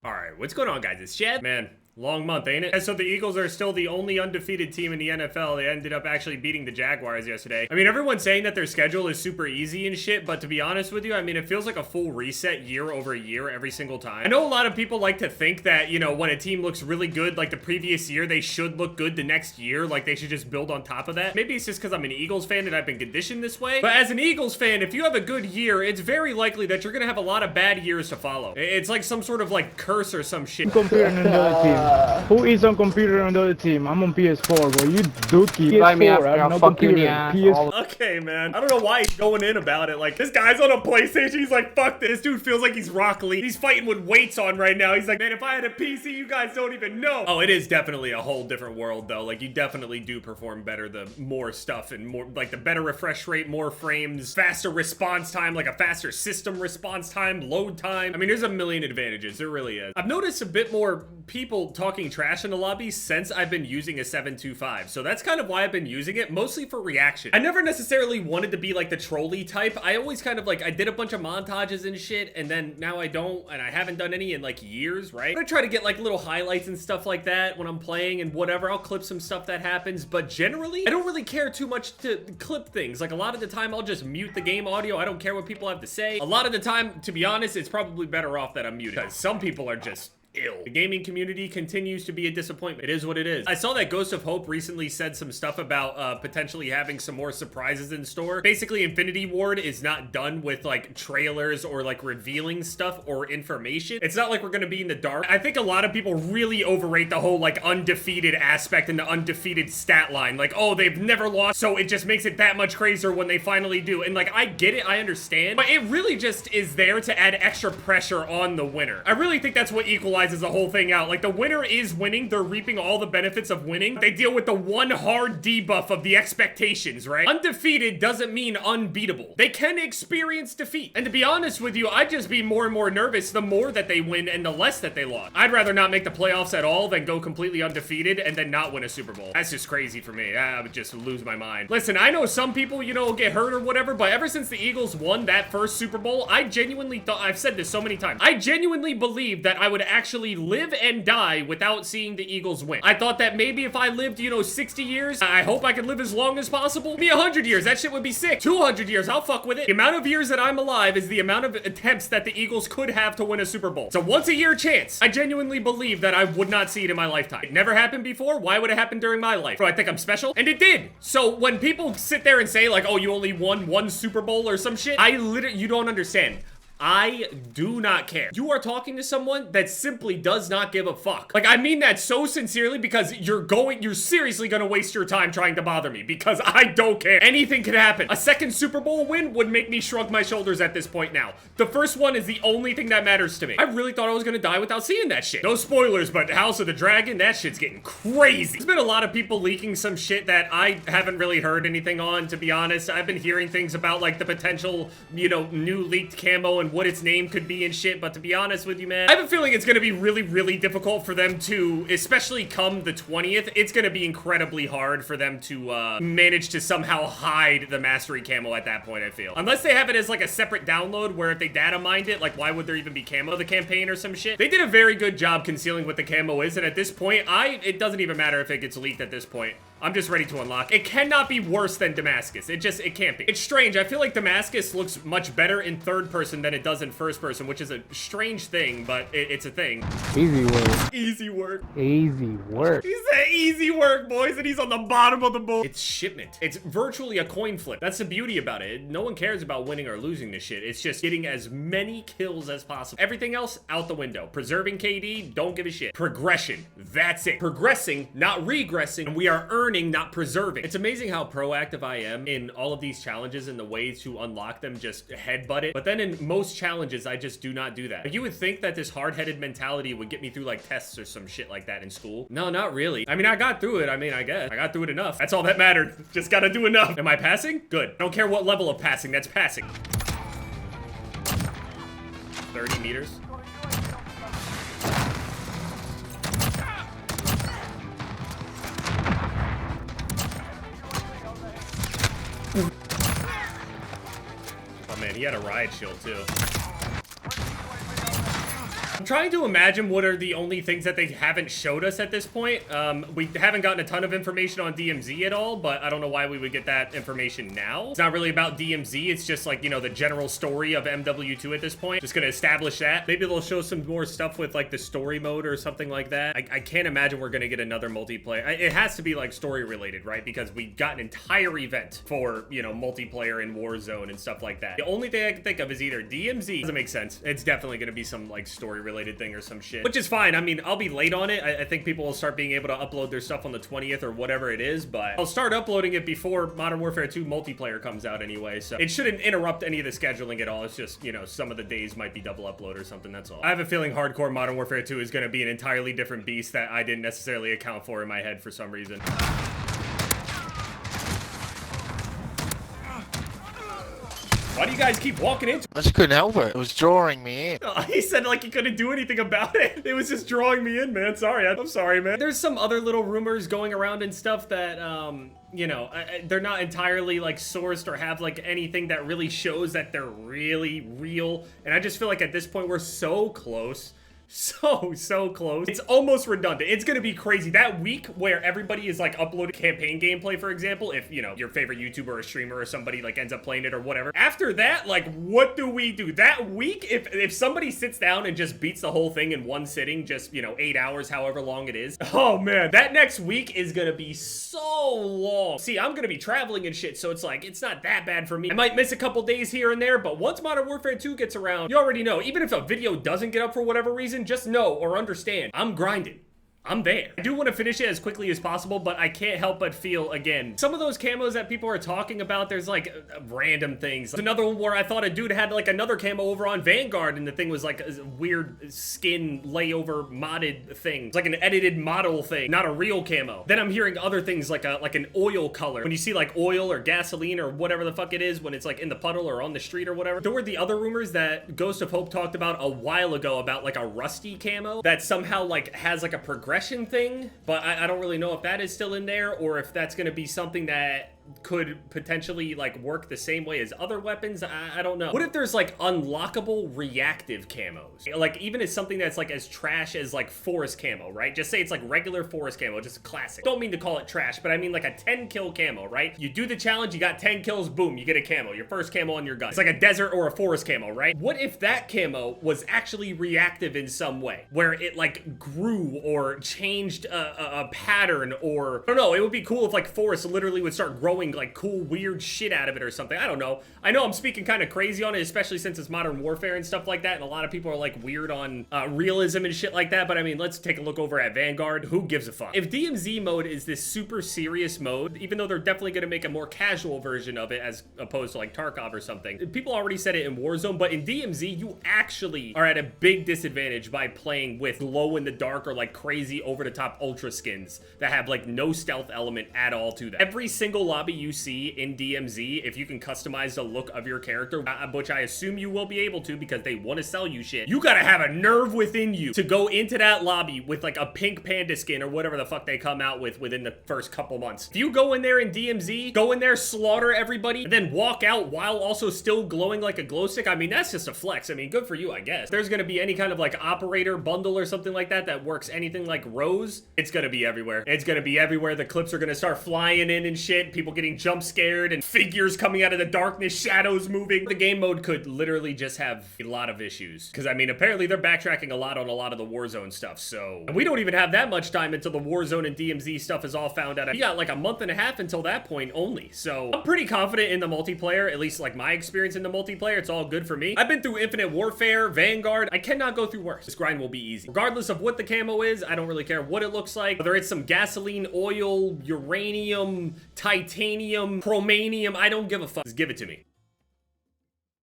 All right, what's going on, guys? It's Chad. Man, long month, ain't it? And so the Eagles are still the only undefeated team in the NFL. They ended up actually beating the Jaguars yesterday. I mean, everyone's saying that their schedule is super easy and shit, but to be honest with you, I mean, it feels like a full reset year over year every single time. I know a lot of people like to think that, you know, when a team looks really good like the previous year, they should look good the next year. Like, they should just build on top of that. Maybe it's just because I'm an Eagles fan and I've been conditioned this way. But as an Eagles fan, if you have a good year, it's very likely that you're going to have a lot of bad years to follow. It's like some sort of, like, curse or some shit. Computer on another team. Who is on computer on the other team? I'm on PS4, bro. You dookie. PS4, I have no computer. PS4. Okay, man. I don't know why he's going in about it. Like, this guy's on a PlayStation. He's like, fuck this. This dude feels like he's Rock Lee. He's fighting with weights on right now. He's like, man, if I had a PC, you guys don't even know. Oh, it is definitely a whole different world, though. Like, you definitely do perform better the more stuff and more, like, the better refresh rate, more frames, faster response time, like a faster system response time, load time. I mean, there's a million advantages. There really is. I've noticed a bit more people talking trash in the lobby since I've been using a 725. So that's kind of why I've been using it, mostly for reaction. I never necessarily wanted to be like the trolley type. I always kind of like, I did a bunch of montages and shit, and then now I don't, and I haven't done any in like years, right? I try to get like little highlights and stuff like that when I'm playing and whatever. I'll clip some stuff that happens, but generally, I don't really care too much to clip things. Like a lot of the time, I'll just mute the game audio. I don't care what people have to say. A lot of the time, to be honest, it's probably better off that I'm muted, because some people are just ill. The gaming community continues to be a disappointment. It is what it is. I saw that Ghost of Hope recently said some stuff about potentially having some more surprises in store. Basically, Infinity Ward is not done with like trailers or like revealing stuff or information. It's not like we're gonna be in the dark. I think a lot of people really overrate the whole like undefeated aspect and the undefeated stat line. Like, oh, they've never lost, so it just makes it that much crazier when they finally do. And like, I get it, I understand, but it really just is there to add extra pressure on the winner. I really think that's what equalizes the whole thing out. Like, the winner is winning. They're reaping all the benefits of winning. They deal with the one hard debuff of the expectations, right? Undefeated doesn't mean unbeatable. They can experience defeat. And to be honest with you, I'd just be more and more nervous the more that they win and the less that they lost. I'd rather not make the playoffs at all than go completely undefeated and then not win a Super Bowl. That's just crazy for me. I would just lose my mind. Listen, I know some people, you know, get hurt or whatever, but ever since the Eagles won that first Super Bowl, I genuinely thought, I've said this so many times, I genuinely believed that I would actually live and die without seeing the Eagles win. I thought that maybe if I lived, you know, 60 years, I hope I could live as long as possible. Me 100 years, that shit would be sick. 200 years, I'll fuck with it. The amount of years that I'm alive is the amount of attempts that the Eagles could have to win a Super Bowl. It's a once-a-year chance. I genuinely believe that I would not see it in my lifetime. It never happened before. Why would it happen during my life? Bro, I think I'm special? And it did. So when people sit there and say like, oh, you only won one Super Bowl or some shit, I literally, you don't understand. I do not care. You are talking to someone that simply does not give a fuck. Like, I mean that so sincerely, because you're seriously gonna waste your time trying to bother me, because I don't care. Anything could happen. A second Super Bowl win would make me shrug my shoulders at this point now. The first one is the only thing that matters to me. I really thought I was gonna die without seeing that shit. No spoilers, but House of the Dragon, that shit's getting crazy. There's been a lot of people leaking some shit that I haven't really heard anything on, to be honest. I've been hearing things about like the potential, you know, new leaked camo and what its name could be and shit, but to be honest with you, man, I have a feeling it's gonna be really, really difficult for them to, especially come the 20th, it's gonna be incredibly hard for them to manage to somehow hide the mastery camo at that point, I feel. Unless they have it as like a separate download where if they data mined it, like why would there even be camo the campaign or some shit? They did a very good job concealing what the camo is, and at this point, it doesn't even matter if it gets leaked at this point. I'm just ready to unlock. It cannot be worse than Damascus. It can't be. It's strange. I feel like Damascus looks much better in third person than it does in first person, which is a strange thing, but it's a thing. Easy work. Easy work. Easy work. He said easy work, boys, and he's on the bottom of the boat. It's shipment. It's virtually a coin flip. That's the beauty about it. No one cares about winning or losing this shit. It's just getting as many kills as possible. Everything else, out the window. Preserving KD, don't give a shit. Progression, that's it. Progressing, not regressing, and we are earning, not preserving. It's amazing how proactive I am in all of these challenges and the ways to unlock them, just headbutt it. But then in most challenges, I just do not do that. Like, you would think that this hard-headed mentality would get me through like tests or some shit like that in school. No, not really. I mean, I got through it. I mean, I guess. I got through it enough. That's all that mattered. Just gotta do enough. Am I passing? Good. I don't care what level of passing, that's passing. 30 meters. Oh man, he had a riot shield too. trying to imagine what are the only things that they haven't showed us at this point. We haven't gotten a ton of information on DMZ at all, but I don't know why we would get that information now. It's not really about DMZ. It's just like, you know, the general story of MW2 at this point. Just gonna establish that. Maybe they'll show some more stuff with like the story mode or something like that. I can't imagine we're gonna get another multiplayer. It has to be like story related, right? Because we got an entire event for, you know, multiplayer in Warzone and stuff like that. The only thing I can think of is either DMZ. Doesn't make sense. It's definitely gonna be some like story related thing or some shit, which is fine. I mean, I'll be late on it. I think people will start being able to upload their stuff on the 20th or whatever it is, but I'll start uploading it before Modern Warfare 2 multiplayer comes out anyway, so it shouldn't interrupt any of the scheduling at all. It's just, you know, some of the days might be double upload or something, that's all. I have a feeling hardcore Modern Warfare 2 is gonna be an entirely different beast that I didn't necessarily account for in my head for some reason. Why do you guys keep walking into it? I just couldn't help it. It was drawing me in. He said like he couldn't do anything about it. It was just drawing me in, man. Sorry. I'm sorry, man. There's some other little rumors going around and stuff that, you know, they're not entirely like sourced or have like anything that really shows that they're really real. And I just feel like at this point we're so close. So close. It's almost redundant. It's gonna be crazy. That week where everybody is like uploading campaign gameplay, for example, if, you know, your favorite YouTuber or streamer or somebody like ends up playing it or whatever. After that, like, what do we do? That week, if somebody sits down and just beats the whole thing in one sitting, just, you know, 8 hours, however long it is. Oh man, that next week is gonna be so long. See, I'm gonna be traveling and shit, so it's like, it's not that bad for me. I might miss a couple days here and there, but once Modern Warfare 2 gets around, you already know, even if a video doesn't get up for whatever reason, just know or understand, I'm grinding. I'm there. I do want to finish it as quickly as possible, but I can't help but feel, again, some of those camos that people are talking about, there's like random things. Another one where I thought a dude had like another camo over on Vanguard, and the thing was like a weird skin layover modded thing. It's like an edited model thing, not a real camo. Then I'm hearing other things like an oil color. When you see like oil or gasoline or whatever the fuck it is, when it's like in the puddle or on the street or whatever. There were the other rumors that Ghost of Hope talked about a while ago about like a rusty camo that somehow like has like a progression thing, but I don't really know if that is still in there or if that's going to be something that could potentially like work the same way as other weapons. I don't know. What if there's like unlockable reactive camos? Like even as something that's like as trash as like forest camo, right? Just say it's like regular forest camo, just classic. Don't mean to call it trash, but I mean like a 10 kill camo, right? You do the challenge, you got 10 kills, boom, you get a camo, your first camo on your gun. It's like a desert or a forest camo, right? What if that camo was actually reactive in some way, where it like grew or changed a pattern, or I don't know, it would be cool if like forest literally would start growing like cool weird shit out of it or something. I don't know. I know I'm speaking kind of crazy on it, especially since it's Modern Warfare and stuff like that, and a lot of people are like weird on realism and shit like that, but I mean, let's take a look over at Vanguard. Who gives a fuck? If DMZ mode is this super serious mode, even though they're definitely going to make a more casual version of it as opposed to like Tarkov or something, people already said it in Warzone, but in DMZ you actually are at a big disadvantage by playing with glow in the dark or like crazy over the top ultra skins that have like no stealth element at all to them. Every single lobby you see in DMZ, if you can customize the look of your character, which I assume you will be able to because they want to sell you shit, you gotta have a nerve within you to go into that lobby with like a pink panda skin or whatever the fuck they come out with within the first couple months. If you go in there in DMZ, go in there, slaughter everybody, and then walk out while also still glowing like a glow stick, I mean, that's just a flex. I mean, good for you, I guess. If there's gonna be any kind of like operator bundle or something like that that works anything like Rose, it's gonna be everywhere. It's gonna be everywhere. The clips are gonna start flying in and shit, people getting jump scared and figures coming out of the darkness, shadows moving. The game mode could literally just have a lot of issues, because I mean, apparently they're backtracking a lot on a lot of the Warzone stuff, so, and we don't even have that much time until the Warzone and DMZ stuff is all found out. We got like a month and a half until that point only, so I'm pretty confident in the multiplayer, at least like my experience in the multiplayer. It's all good for me. I've been through Infinite Warfare, Vanguard. I cannot go through worse. This grind will be easy. Regardless of what the camo is, I don't really care what it looks like, whether it's some gasoline, oil, uranium, titanium, chromanium, I don't give a fuck. Just give it to me.